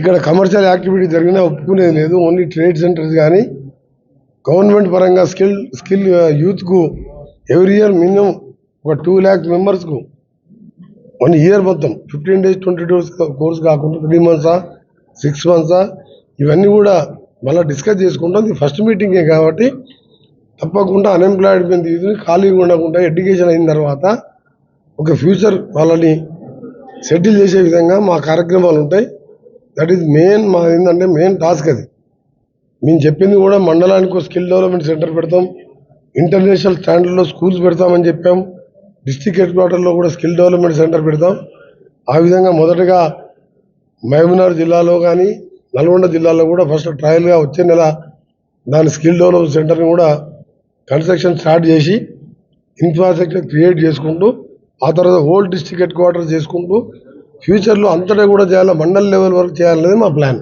ఇక్కడ commercial activity జరిగినా ఒప్పుకునేది లేదు. ఓన్లీ ట్రేడ్ సెంటర్స్ కానీ గవర్నమెంట్ పరంగా స్కిల్ యూత్కు ఎవ్రీ ఇయర్ మినిమం ఒక 2 lakh మెంబర్స్కు 1 year మొత్తం 15 days 20 days కోర్స్ కాకుండా 3 months 6 months ఇవన్నీ కూడా మళ్ళీ డిస్కస్ చేసుకుంటాం. ఇది ఫస్ట్ మీటింగే కాబట్టి తప్పకుండా అన్ఎంప్లాయిడ్ మీద యూత్ని ఖాళీగా ఉండకుండా ఎడ్యుకేషన్ అయిన తర్వాత ఒక ఫ్యూచర్ వాళ్ళని సెటిల్ చేసే విధంగా మా కార్యక్రమాలు ఉంటాయి. That is main. మా ఏంటంటే మెయిన్ టాస్క్ అది. మేము చెప్పింది కూడా మండలానికి స్కిల్ డెవలప్మెంట్ సెంటర్ పెడతాం, ఇంటర్నేషనల్ స్టాండర్డ్లో స్కూల్స్ పెడతామని చెప్పాం. డిస్ట్రిక్ట్ హెడ్ క్వార్టర్లో కూడా స్కిల్ డెవలప్మెంట్ సెంటర్ పెడతాం. ఆ విధంగా మొదటగా మహబూబ్నగర్ జిల్లాలో కానీ నల్గొండ జిల్లాలో కూడా ఫస్ట్ ట్రయల్గా వచ్చే నెల దాని స్కిల్ డెవలప్మెంట్ సెంటర్ని కూడా కన్స్ట్రక్షన్ స్టార్ట్ చేసి ఇన్ఫ్రాస్ట్రక్చర్ క్రియేట్ చేసుకుంటూ ఆ తర్వాత హోల్ డిస్ట్రిక్ట్ హెడ్ క్వార్టర్ చేసుకుంటూ ఫ్యూచర్లో అంతటా కూడా చేయాలి, మండల్ లెవెల్ వరకు చేయాలనేది మా ప్లాన్.